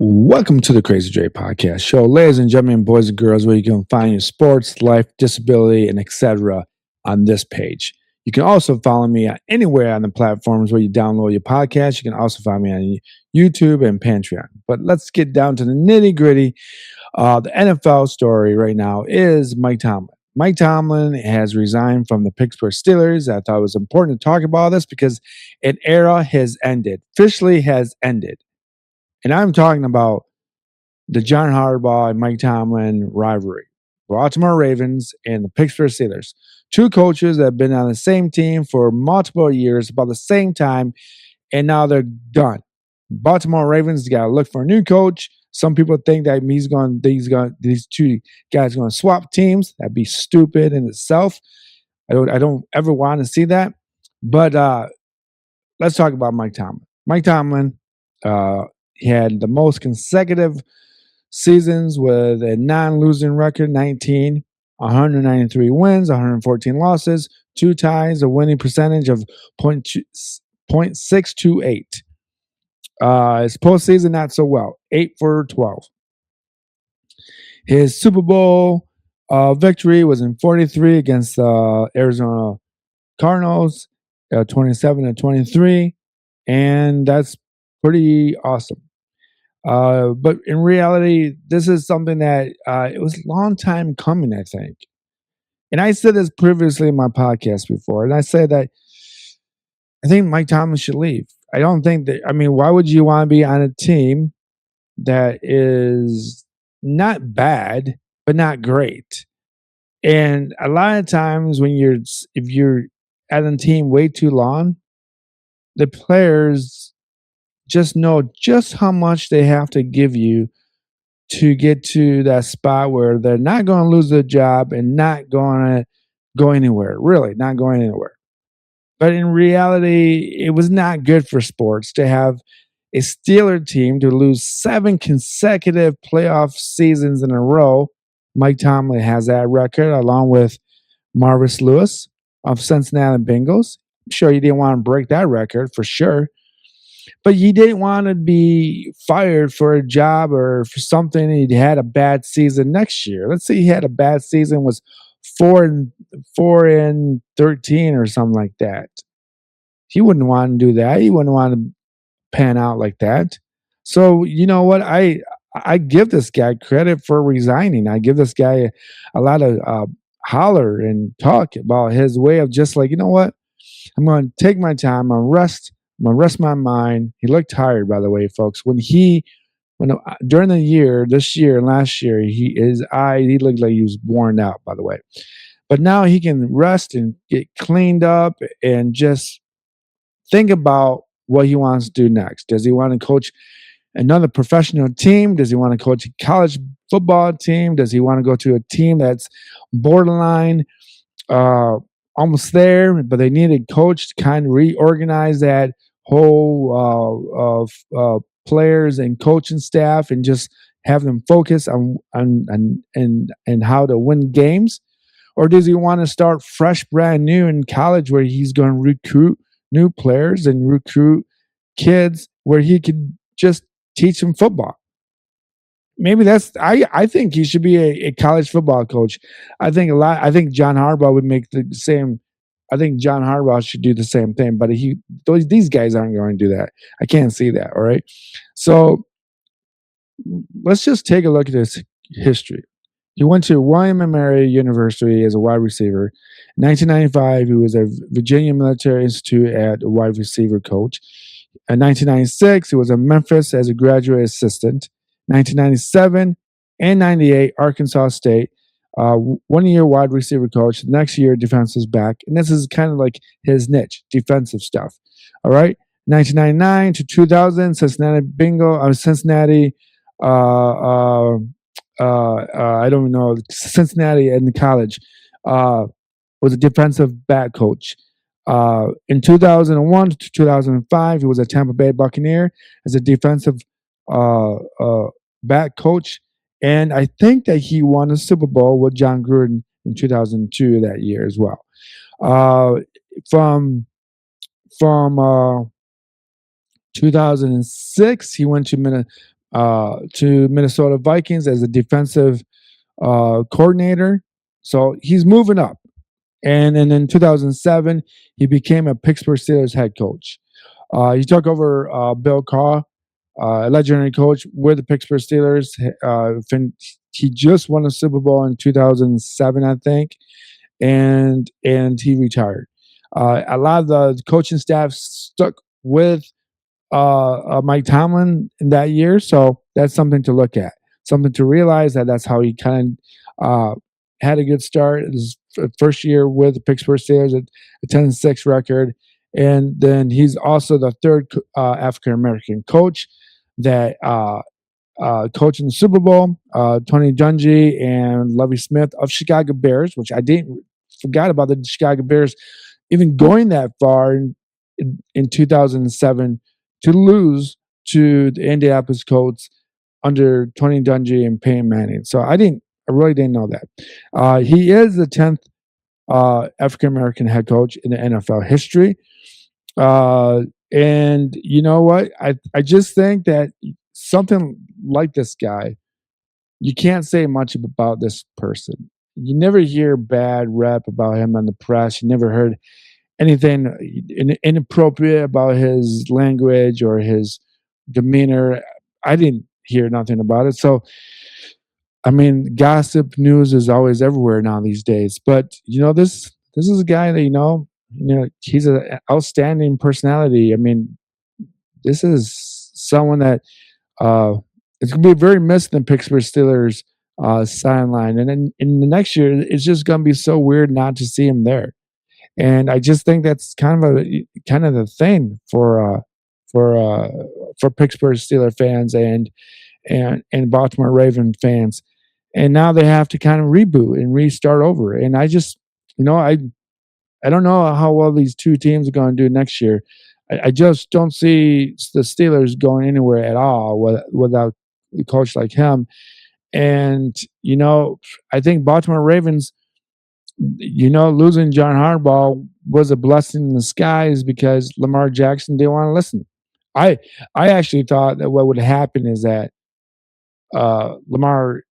Welcome to the CRAZYDRE Podcast Show, ladies and gentlemen, boys and girls, where you can find your sports, life, disability, and etc. on this page. You can also follow me anywhere on the platforms where you download your podcast. You can also find me on YouTube and Patreon. But let's get down to the nitty gritty. The NFL story right now is Mike Tomlin. Mike Tomlin has resigned from the Pittsburgh Steelers. I thought it was important to talk about this because an era has ended, officially has ended. And I'm talking about the John Harbaugh and Mike Tomlin rivalry. Baltimore Ravens and the Pittsburgh Steelers. Two coaches that have been on the same team for multiple years, about the same time, and now they're done. Baltimore Ravens got to look for a new coach. Some people think that these two guys going to swap teams. That'd be stupid in itself. I don't ever want to see that. But let's talk about Mike Tomlin. Mike Tomlin had the most consecutive seasons with a non-losing record, 19, 193 wins, 114 losses, 2 ties, a winning percentage of 0.628. His postseason, not so well, 8 for 12. His Super Bowl victory was in 43 against the Arizona Cardinals, 27-23, and that's pretty awesome. But in reality, this is something that it was a long time coming, I think. And I said this previously in my podcast before, and I said that I think Mike Tomlin should leave. I don't think that, why would you want to be on a team that is not bad, but not great? And a lot of times if you're at a team way too long, the players just know just how much they have to give you to get to that spot where they're not going to lose their job and not going to go anywhere, really not going anywhere. But in reality, it was not good for sports to have a Steeler team to lose 7 consecutive playoff seasons in a row. Mike Tomlin has that record along with Marvis Lewis of Cincinnati Bengals. I'm sure you didn't want to break that record for sure. But you didn't want to be fired for a job or for something and he had a bad season next year. Let's say he had a bad season, was 4-13 or something like that. He wouldn't want to do that. He wouldn't want to pan out like that. So you know what? I give this guy credit for resigning. I give this guy a lot of holler and talk about his way of just like, you know what? I'm going to take my time. I'm going to rest my mind. He looked tired, by the way, folks. When during the year, this year and last year, he looked like he was worn out, by the way. But now he can rest and get cleaned up and just think about what he wants to do next. Does he want to coach another professional team? Does he want to coach a college football team? Does he want to go to a team that's borderline almost there, but they need a coach to kind of reorganize that whole players and coaching staff and just have them focus on how to win games? Or does he want to start fresh, brand new in college where he's going to recruit new players and recruit kids where he could just teach them football? Maybe I think he should be a college football coach. I think John Harbaugh would make the same. I think John Harbaugh should do the same thing, but these guys aren't going to do that. I can't see that. All right. So let's just take a look at his history. He went to William & Mary University as a wide receiver. In 1995, he was at Virginia Military Institute as a wide receiver coach. In 1996, he was in Memphis as a graduate assistant. 1997 and 98, Arkansas State, 1 year wide receiver coach. Next year, defensive back. And this is kind of like his niche, defensive stuff. All right. 1999 to 2000, Cincinnati I don't know, Cincinnati in college, was a defensive back coach. In 2001 to 2005, he was a Tampa Bay Buccaneer as a defensive back coach. And I think that he won a Super Bowl with John Gruden in 2002 that year as well. From 2006, he went to to Minnesota Vikings as a defensive coordinator. So he's moving up. And then in 2007, he became a Pittsburgh Steelers head coach. He took over Bill Carr, a legendary coach with the Pittsburgh Steelers. He just won a Super Bowl in 2007, I think, and he retired. A lot of the coaching staff stuck with Mike Tomlin in that year, so that's something to look at, something to realize that that's how he kind of had a good start. His first year with the Pittsburgh Steelers, a 10-6 record, and then he's also the third African American coach that coached in the Super Bowl. Tony Dungy and Lovie Smith of Chicago Bears, which I didn't forgot about the Chicago Bears even going that far in 2007 to lose to the Indianapolis Colts under Tony Dungy and Peyton Manning. So I really didn't know that. He is the 10th African American head coach in the NFL history. And you know what? I just think that something like this guy, you can't say much about this person. You never hear bad rep about him on the press. You never heard anything inappropriate about his language or his demeanor. I didn't hear nothing about it. So, I mean, gossip news is always everywhere now these days. But this is a guy that he's an outstanding personality. I mean, this is someone that it's going to be very missed in the Pittsburgh Steelers sideline, and then in the next year, it's just going to be so weird not to see him there. And I just think that's kind of the thing for Pittsburgh Steelers fans and Baltimore Raven fans. And now they have to kind of reboot and restart over. And I just, I don't know how well these two teams are going to do next year. I just don't see the Steelers going anywhere at all without a coach like him. And, I think Baltimore Ravens, losing John Harbaugh was a blessing in disguise because Lamar Jackson didn't want to listen. I actually thought that what would happen is that Lamar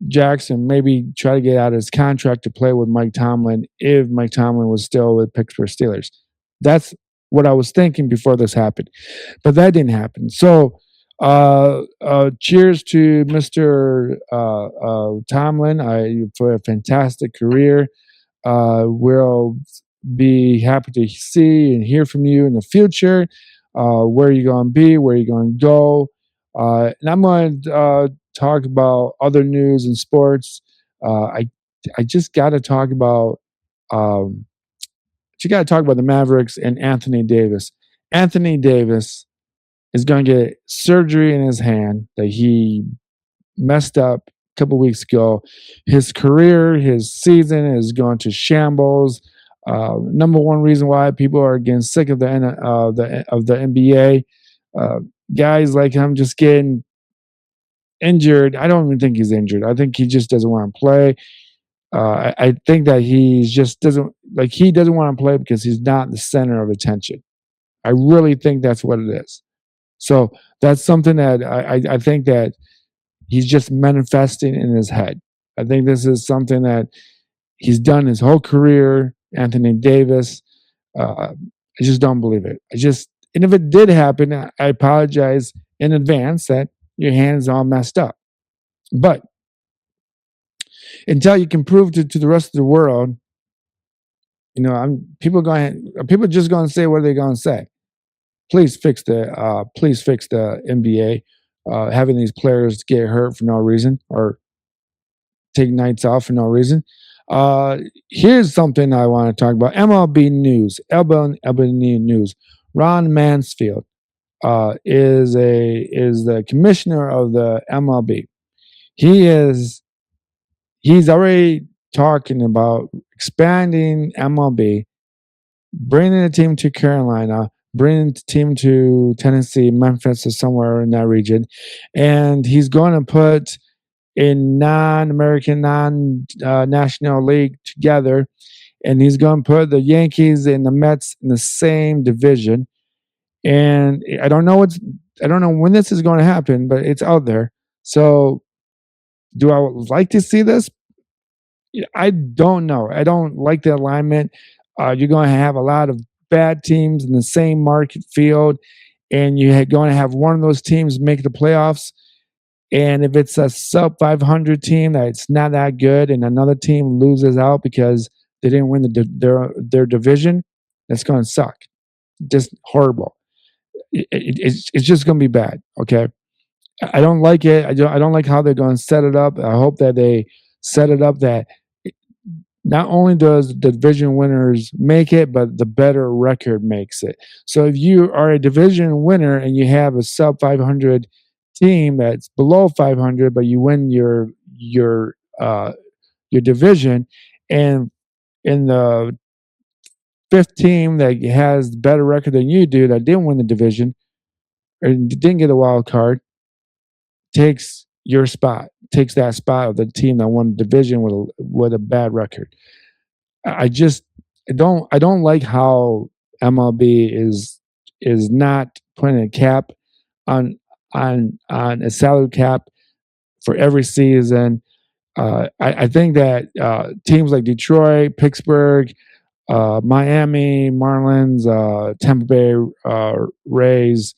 Jackson maybe try to get out of his contract to play with Mike Tomlin if Mike Tomlin was still with Pittsburgh Steelers. That's what I was thinking before this happened, but that didn't happen. So, cheers to Mr. Tomlin for a fantastic career. We'll be happy to see and hear from you in the future. Where you're going to be, where you're going to go. And I'm going to talk about other news and sports. I just got to talk about the Mavericks and Anthony Davis. Anthony Davis is going to get surgery in his hand that he messed up a couple weeks ago. His career, his season is going to shambles. Number one reason why people are getting sick of the NBA. Guys like him just getting injured. I don't even think he's injured. I think he just doesn't want to play. I think that he doesn't want to play because he's not the center of attention. I really think that's what it is. So that's something that I think that he's just manifesting in his head. I think this is something that he's done his whole career, Anthony Davis. I just don't believe it. And if it did happen, I apologize in advance that your hand's all messed up. But until you can prove to the rest of the world, people just going to say what they're going to say. Please fix the NBA. Having these players get hurt for no reason or take nights off for no reason. Here's something I want to talk about. MLB news. MLB news. Ron Mansfield is the commissioner of the MLB. He's already talking about expanding MLB, bringing the team to Carolina, bringing the team to Tennessee, Memphis, or somewhere in that region, and he's going to put a non-American, non-National League together, and he's going to put the Yankees and the Mets in the same division. And I don't know I don't know when this is going to happen, but it's out there. So, do I like to see this? Yeah, I don't know. I don't like the alignment. You're going to have a lot of bad teams in the same market field, and you're going to have one of those teams make the playoffs. And if it's a sub 500 team that's not that good, and another team loses out because they didn't win their division, that's going to suck. Just horrible. It's just going to be bad. Okay, I don't like it. I don't like how they're going to set it up. I hope that they set it up that not only does the division winners make it, but the better record makes it. So if you are a division winner and you have a sub 500 team that's below 500, but you win your division, and in the fifth team that has better record than you do that didn't win the division or didn't get a wild card takes your spot, takes that spot of the team that won the division with a bad record. I just I don't like how MLB is not putting a cap on on a salary cap for every season. I think that teams like Detroit, Pittsburgh, Miami Marlins, Tampa Bay Rays,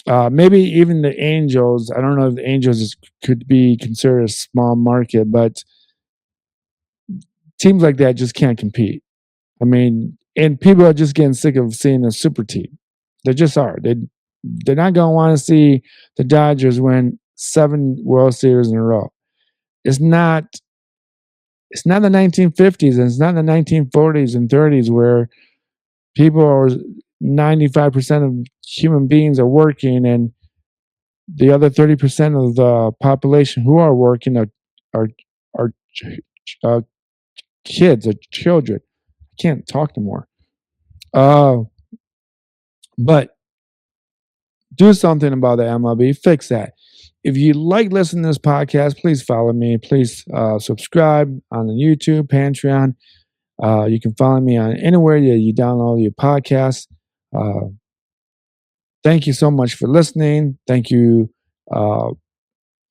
maybe even the Angels. I don't know if the Angels could be considered a small market, but teams like that just can't compete. I mean, and people are just getting sick of seeing a super team. They just are. They're not going to want to see the Dodgers win 7 World Series in a row. It's not. It's not the 1950s and it's not the 1940s and 30s where people are 95% of human beings are working and the other 30% of the population who are working are are uh, kids or children. I can't talk no more. Uh, but do something about the MLB. Fix that. If you like listening to this podcast, please follow me. Please subscribe on the YouTube, Patreon. You can follow me on anywhere that you download your podcast. Uh, thank you so much for listening. Thank you,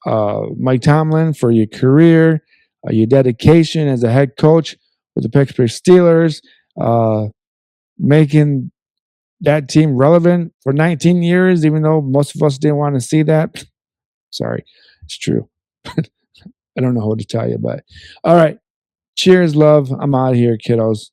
Mike Tomlin, for your career, your dedication as a head coach with the Pittsburgh Steelers, making that team relevant for 19 years, even though most of us didn't want to see that. Sorry, it's true. I don't know what to tell you, but all right. Cheers, love. I'm out of here, kiddos.